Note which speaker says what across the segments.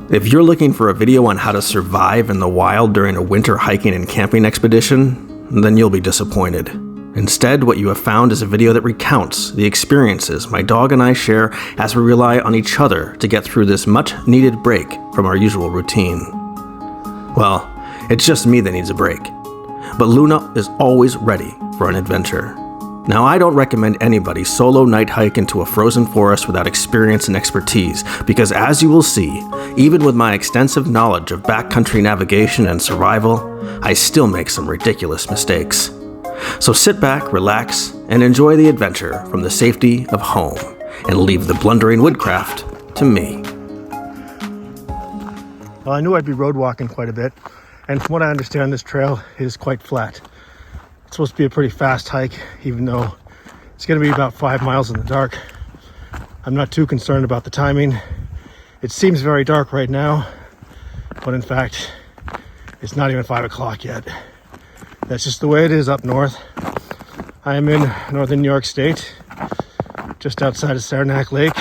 Speaker 1: If you're looking for a video on how to survive in the wild during a winter hiking and camping expedition, then you'll be disappointed. Instead, what you have found is a video that recounts the experiences my dog and I share as we rely on each other to get through this much-needed break from our usual routine. Well, it's just me that needs a break. But Luna is always ready for an adventure. Now, I don't recommend anybody solo night hike into a frozen forest without experience and expertise, because as you will see, even with my extensive knowledge of backcountry navigation and survival, I still make some ridiculous mistakes. So sit back, relax, and enjoy the adventure from the safety of home, and leave the blundering woodcraft to me.
Speaker 2: Well, I knew I'd be road walking quite a bit, and from what I understand, this trail is quite flat. It's supposed to be a pretty fast hike, even though it's going to be about 5 miles in the dark. I'm not too concerned about the timing. It seems very dark right now, but in fact, it's not even 5 o'clock yet. That's just the way it is up north. I am in northern New York State, just outside of Saranac Lake,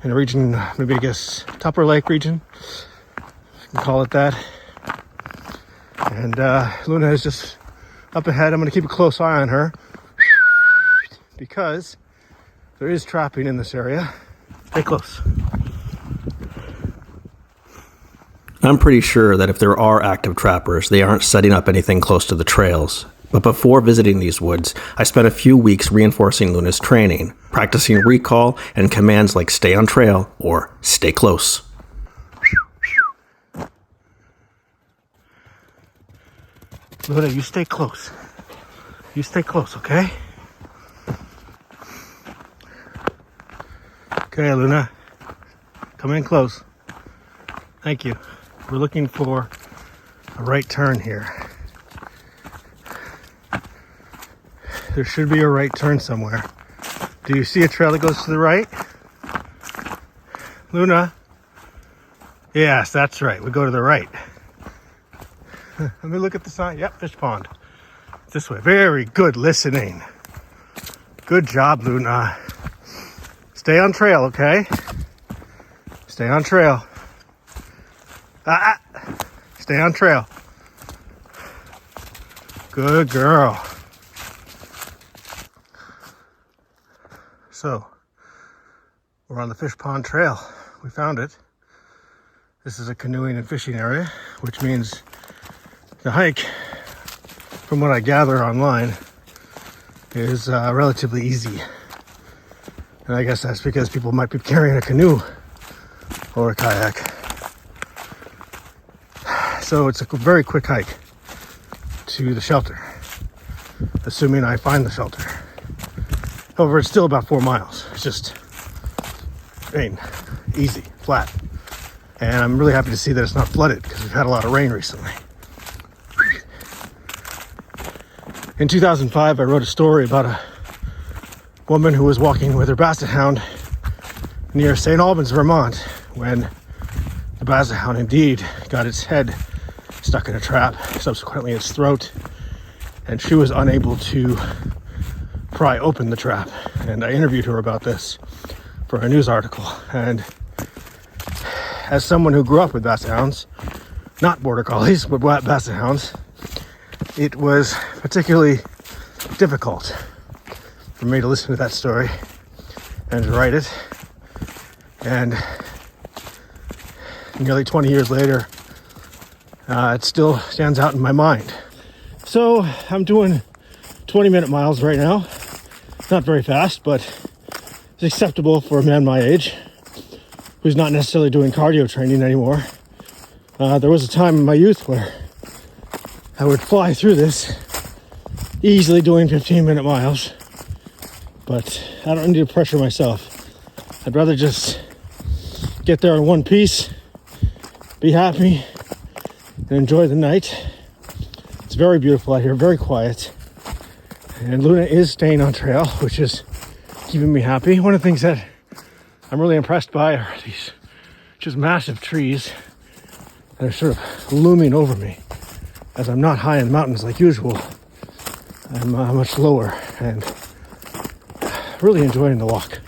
Speaker 2: in a region, maybe I guess Tupper Lake region, if you can call it that. And Luna is just up ahead. I'm going to keep a close eye on her because there is trapping in this area. Stay close.
Speaker 1: I'm pretty sure that if there are active trappers, they aren't setting up anything close to the trails. But before visiting these woods, I spent a few weeks reinforcing Luna's training, practicing recall and commands like stay on trail or stay close.
Speaker 2: Luna, you stay close. You stay close, okay? Okay, Luna. Come in close. Thank you. We're looking for a right turn here. There should be a right turn somewhere. Do you see a trail that goes to the right? Luna? Yes, that's right. We go to the right. Let me look at the sign. Yep, fish pond. This way. Very good listening. Good job, Luna. Stay on trail, okay? Stay on trail. Stay on trail. Good girl. So, we're on the fish pond trail. We found it. This is a canoeing and fishing area, which means the hike, from what I gather online, is relatively easy. And I guess that's because people might be carrying a canoe or a kayak. So it's a very quick hike to the shelter, assuming I find the shelter. However, it's still about 4 miles. It's just easy, flat. And I'm really happy to see that it's not flooded because we've had a lot of rain recently. In 2005, I wrote a story about a woman who was walking with her basset hound near St. Albans, Vermont, when the basset hound indeed got its head stuck in a trap, subsequently its throat, and she was unable to pry open the trap. And I interviewed her about this for a news article. And as someone who grew up with basset hounds, not border collies, but basset hounds, it was particularly difficult for me to listen to that story and to write it. And nearly 20 years later, it still stands out in my mind. So I'm doing 20-minute miles right now. Not very fast, but it's acceptable for a man my age who's not necessarily doing cardio training anymore. There was a time in my youth where I would fly through this, easily doing 15-minute miles, but I don't need to pressure myself. I'd rather just get there in one piece, be happy, and enjoy the night. It's very beautiful out here, very quiet, and Luna is staying on trail, which is keeping me happy. One of the things that I'm really impressed by are these just massive trees that are sort of looming over me. As I'm not high in the mountains like usual, I'm much lower and really enjoying the walk.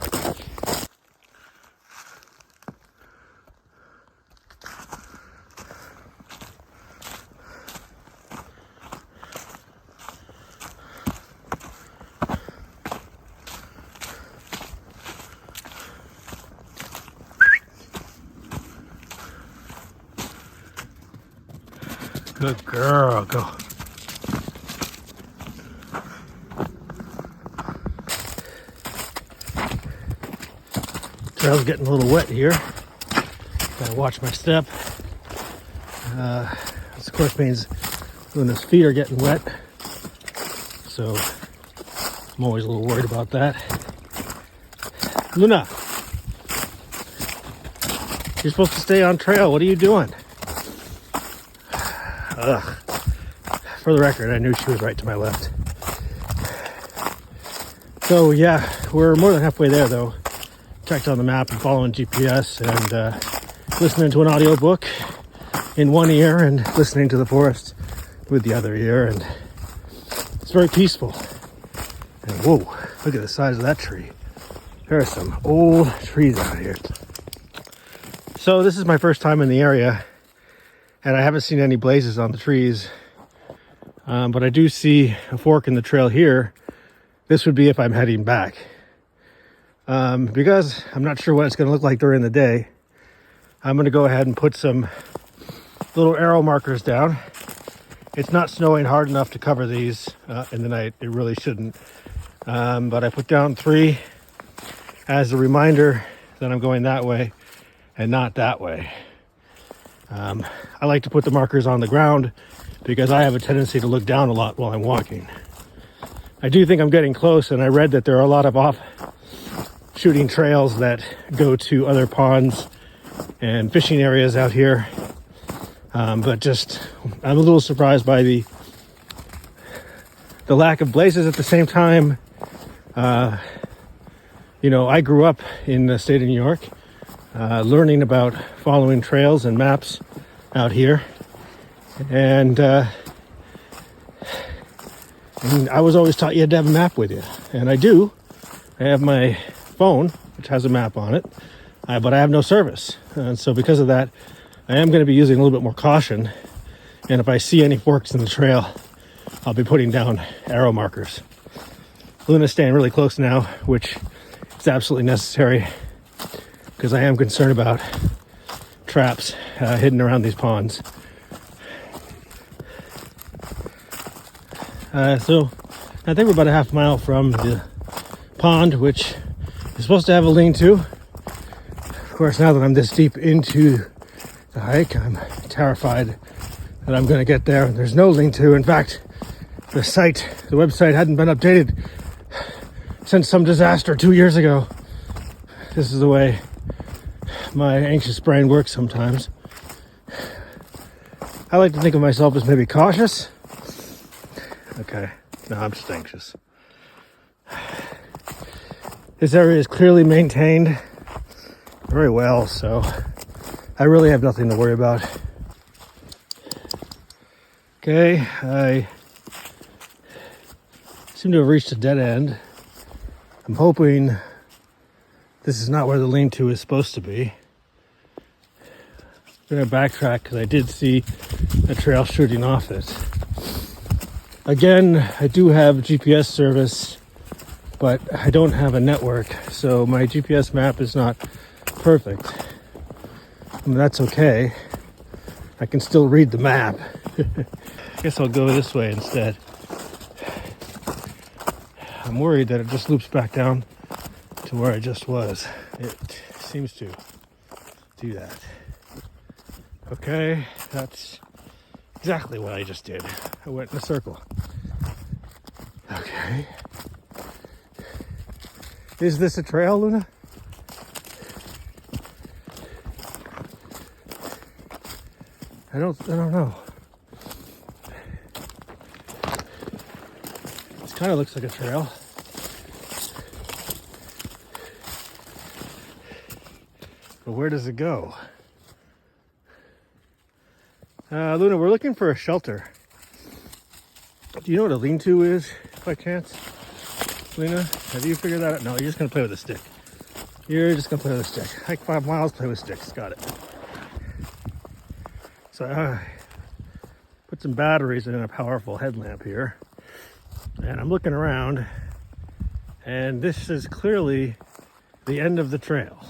Speaker 2: Good girl, go. Trail's getting a little wet here. Gotta watch my step. This of course means Luna's feet are getting wet. So I'm always a little worried about that. Luna, you're supposed to stay on trail. What are you doing? Ugh. For the record, I knew she was right to my left. So yeah, we're more than halfway there though. Checked on the map and following GPS and listening to an audiobook in one ear and listening to the forest with the other ear, and it's very peaceful. And whoa, look at the size of that tree. There are some old trees out here. So this is my first time in the area, and I haven't seen any blazes on the trees, but I do see a fork in the trail here. This would be if I'm heading back. Because I'm not sure what it's going to look like during the day, I'm going to go ahead and put some little arrow markers down. It's not snowing hard enough to cover these in the night. It really shouldn't. But I put down 3 as a reminder that I'm going that way and not that way. I like to put the markers on the ground because I have a tendency to look down a lot while I'm walking. I do think I'm getting close, and I read that there are a lot of off-shooting trails that go to other ponds and fishing areas out here. But just, I'm a little surprised by the lack of blazes. At the same time, you know, I grew up in the state of New York, learning about following trails and maps out here. And I was always taught you had to have a map with you. And I do. I have my phone, which has a map on it, but I have no service. And so because of that, I am going to be using a little bit more caution. And if I see any forks in the trail, I'll be putting down arrow markers. Luna's staying really close now, which is absolutely necessary because I am concerned about traps hidden around these ponds. So I think we're about a half mile from the pond, which is supposed to have a lean-to. Of course, now that I'm this deep into the hike, I'm terrified that I'm going to get there and there's no lean-to. In fact, the website hadn't been updated since some disaster 2 years ago. This is the way my anxious brain works sometimes. I like to think of myself as maybe cautious. Okay, no, I'm just anxious. This area is clearly maintained very well, so I really have nothing to worry about. Okay, I seem to have reached a dead end. I'm hoping this is not where the lean-to is supposed to be. I'm going to backtrack because I did see a trail shooting off it. Again, I do have GPS service, but I don't have a network, so my GPS map is not perfect. I mean, that's okay. I can still read the map. I guess I'll go this way instead. I'm worried that it just loops back down to where I just was. It seems to do that. Okay, that's exactly what I just did. I went in a circle. Okay. Is this a trail, Luna? I don't know. This kind of looks like a trail. But where does it go? Luna, we're looking for a shelter. Do you know what a lean-to is, by chance? Luna, have you figured that out? No, you're just going to play with a stick. You're just going to play with a stick. Hike 5 miles, play with sticks. Got it. So I put some batteries in a powerful headlamp here. And I'm looking around. And this is clearly the end of the trail.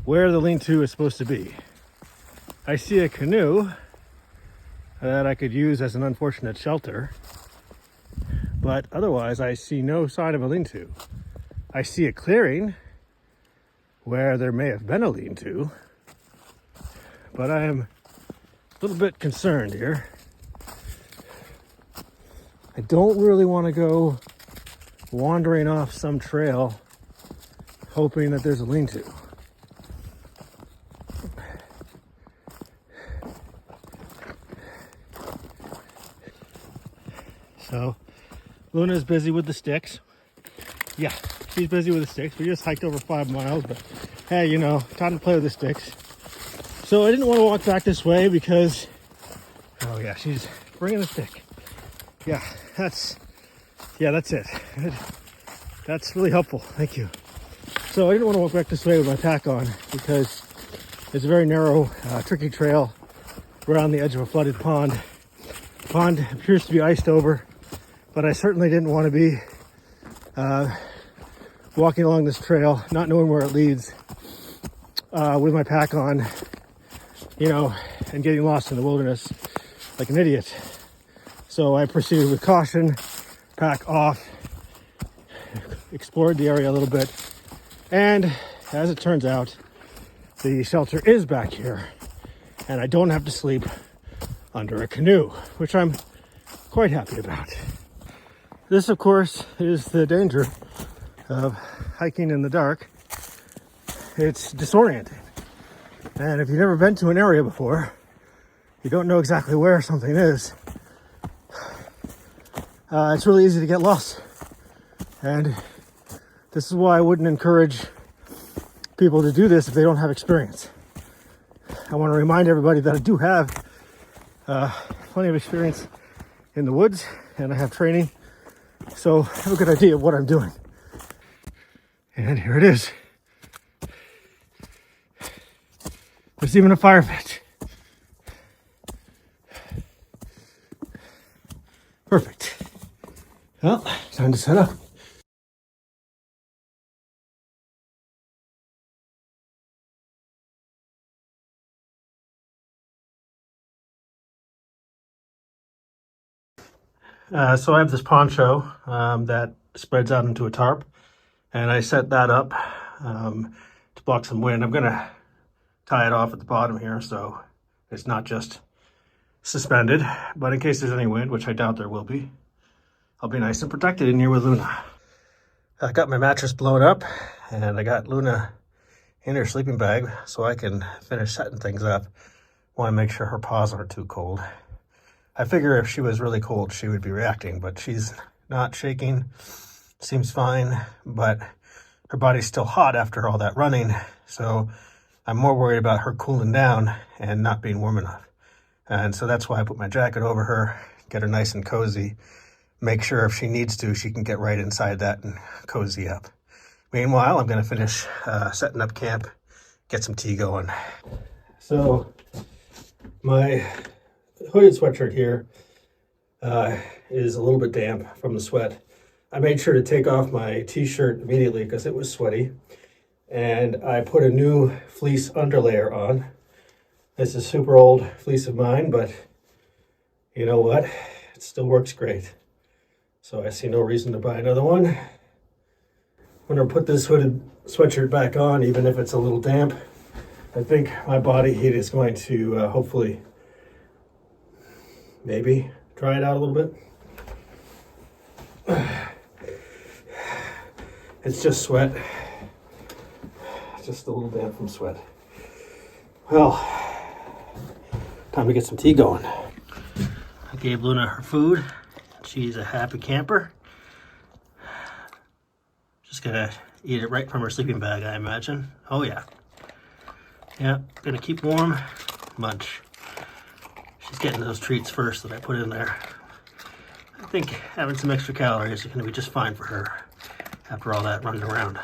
Speaker 2: Where the lean-to is supposed to be. I see a canoe. that I could use as an unfortunate shelter. But otherwise, I see no sign of a lean-to. I see a clearing where there may have been a lean-to, but I am a little bit concerned here. I don't really want to go wandering off some trail hoping that there's a lean-to. So Luna's busy with the sticks. Yeah, she's busy with the sticks. We just hiked over 5 miles, but hey, you know, time to play with the sticks. So I didn't want to walk back this way because, oh yeah, she's bringing a stick. Yeah, that's it. That's really helpful. Thank you. So I didn't want to walk back this way with my pack on because it's a very narrow, tricky trail around the edge of a flooded pond. The pond appears to be iced over, but I certainly didn't want to be walking along this trail, not knowing where it leads, with my pack on, you know, and getting lost in the wilderness like an idiot. So I proceeded with caution, pack off, explored the area a little bit, and as it turns out, the shelter is back here, and I don't have to sleep under a canoe, which I'm quite happy about. This, of course, is the danger of hiking in the dark. It's disorienting. And if you've never been to an area before, you don't know exactly where something is, it's really easy to get lost. And this is why I wouldn't encourage people to do this if they don't have experience. I want to remind everybody that I do have plenty of experience in the woods, and I have training, so I have a good idea of what I'm doing. And here it is. There's even a fire pit. Perfect. Well, time to set up. So I have this poncho that spreads out into a tarp, and I set that up to block some wind. I'm gonna tie it off at the bottom here so it's not just suspended, but in case there's any wind, which I doubt there will be, I'll be nice and protected in here with Luna. I got my mattress blown up, and I got Luna in her sleeping bag so I can finish setting things up. Want to make sure her paws aren't too cold. I figure if she was really cold, she would be reacting, but she's not shaking. Seems fine, but her body's still hot after all that running, so I'm more worried about her cooling down and not being warm enough. And so that's why I put my jacket over her, get her nice and cozy, make sure if she needs to, she can get right inside that and cozy up. Meanwhile, I'm going to finish setting up camp, get some tea going. So my hooded sweatshirt here is a little bit damp from the sweat. I made sure to take off my t-shirt immediately because it was sweaty, and I put a new fleece underlayer on. This is super old fleece of mine, but you know what? It still works great. So I see no reason to buy another one. I'm gonna put this hooded sweatshirt back on, even if it's a little damp. I think my body heat is going to hopefully maybe dry it out a little bit. It's just sweat. Just a little damp from sweat. Well, time to get some tea going. I gave Luna her food. She's a happy camper. Just gonna eat it right from her sleeping bag, I imagine. Oh yeah. Yeah, gonna keep warm, munch. She's getting those treats first that I put in there. I think having some extra calories is gonna be just fine for her after all that running around.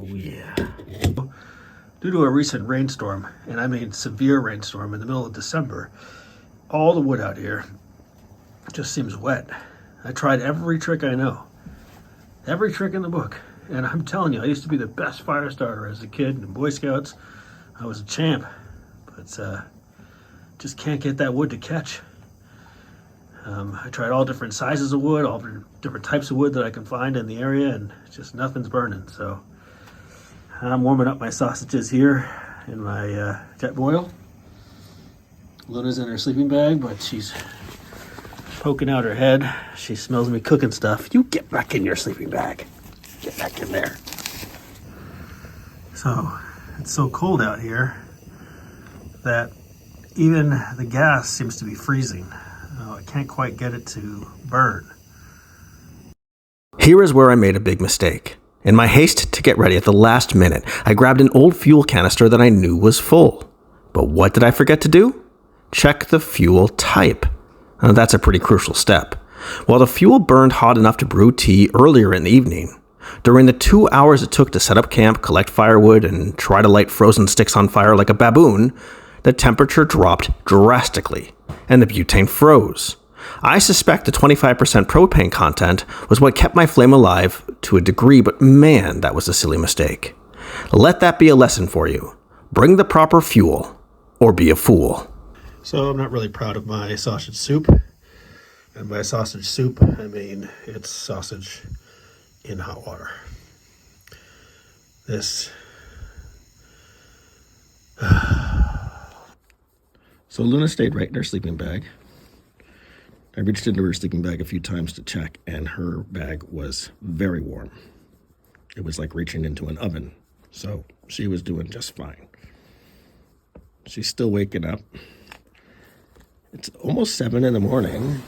Speaker 2: Oh yeah. Due to a recent rainstorm, and I mean severe rainstorm in the middle of December, all the wood out here just seems wet. I tried every trick I know. Every trick in the book. And I'm telling you, I used to be the best fire starter as a kid in Boy Scouts. I was a champ. But just can't get that wood to catch. I tried all different sizes of wood, all different types of wood that I can find in the area, and just nothing's burning. So I'm warming up my sausages here in my jet boil. Luna's in her sleeping bag, but she's poking out her head. She smells me cooking stuff. You get back in your sleeping bag. Get back in there. So it's so cold out here that even the gas seems to be freezing. I can't quite get it to burn.
Speaker 1: Here is where I made a big mistake. In my haste to get ready at the last minute, I grabbed an old fuel canister that I knew was full. But what did I forget to do? Check the fuel type. Now, that's a pretty crucial step. While the fuel burned hot enough to brew tea earlier in the evening, during the 2 hours it took to set up camp, collect firewood, and try to light frozen sticks on fire like a baboon, the temperature dropped drastically, and the butane froze. I suspect the 25% propane content was what kept my flame alive to a degree, but man, that was a silly mistake. Let that be a lesson for you. Bring the proper fuel, or be a fool.
Speaker 2: So I'm not really proud of my sausage soup. And by sausage soup, I mean it's sausage in hot water. This... So Luna stayed right in her sleeping bag. I reached into her sleeping bag a few times to check, and her bag was very warm. It was like reaching into an oven. So she was doing just fine. She's still waking up. It's almost 7 in the morning,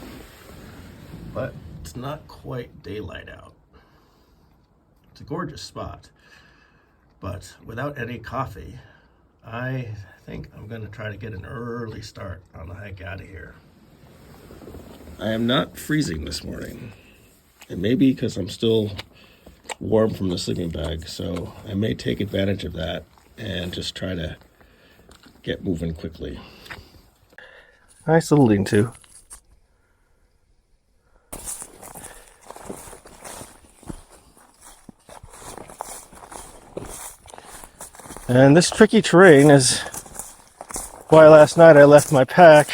Speaker 2: but it's not quite daylight out. It's a gorgeous spot, but without any coffee, I think I'm going to try to get an early start on the hike out of here. I am not freezing this morning. It may be because I'm still warm from the sleeping bag, so I may take advantage of that and just try to get moving quickly. Nice little lean-to. And this tricky terrain is why last night I left my pack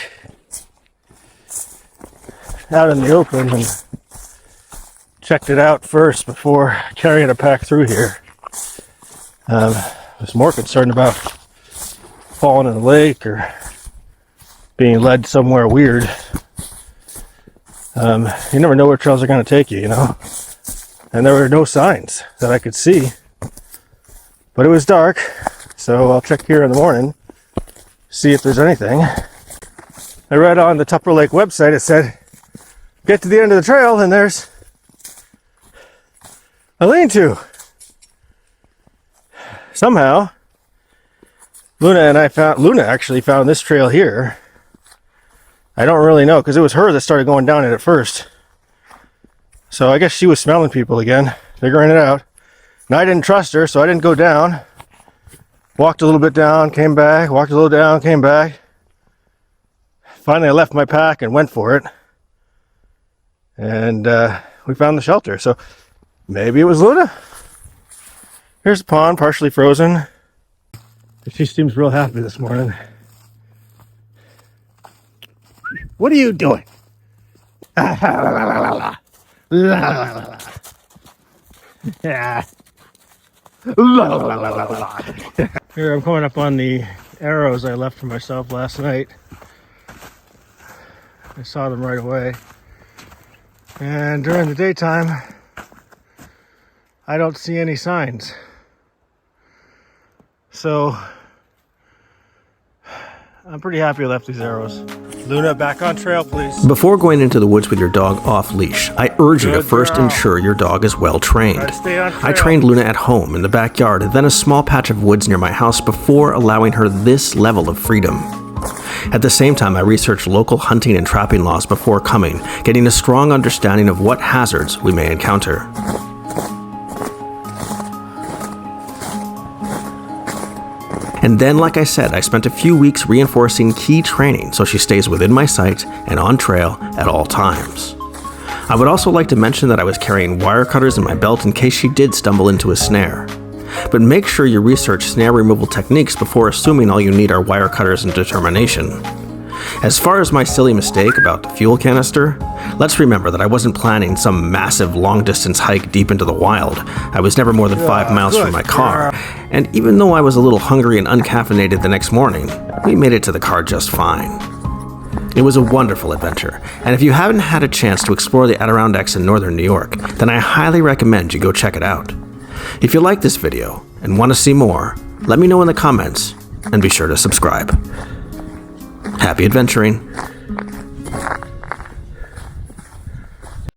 Speaker 2: out in the open and checked it out first before carrying a pack through here. I was more concerned about falling in the lake or being led somewhere weird. You never know where trails are going to take you, you know. And there were no signs that I could see. But it was dark, so I'll check here in the morning, see if there's anything. I read on the Tupper Lake website, it said, get to the end of the trail and there's a lean-to. Somehow, Luna actually found this trail here. I don't really know, because it was her that started going down it at first. So I guess she was smelling people again, figuring it out. And I didn't trust her, so I didn't go down. Walked a little bit down, came back, walked a little down, came back. Finally, I left my pack and went for it. And we found the shelter. So maybe it was Luna. Here's the pond, partially frozen. She seems real happy this morning. What are you doing? Yeah. Here I'm coming up on the arrows I left for myself last night. I saw them right away. And during the daytime, I don't see any signs. So I'm pretty happy I left these arrows. Luna, back on trail, please.
Speaker 1: Before going into the woods with your dog off leash, I urge you to first ensure your dog is well trained. I trained Luna at home in the backyard, then a small patch of woods near my house before allowing her this level of freedom. At the same time, I researched local hunting and trapping laws before coming, getting a strong understanding of what hazards we may encounter. And then, like I said, I spent a few weeks reinforcing key training so she stays within my sight and on trail at all times. I would also like to mention that I was carrying wire cutters in my belt in case she did stumble into a snare. But make sure you research snare removal techniques before assuming all you need are wire cutters and determination. As far as my silly mistake about the fuel canister, let's remember that I wasn't planning some massive long-distance hike deep into the wild. I was never more than 5 miles from my car, and even though I was a little hungry and uncaffeinated the next morning, we made it to the car just fine. It was a wonderful adventure, and if you haven't had a chance to explore the Adirondacks in northern New York, then I highly recommend you go check it out. If you like this video and want to see more, let me know in the comments, and be sure to subscribe. Happy adventuring!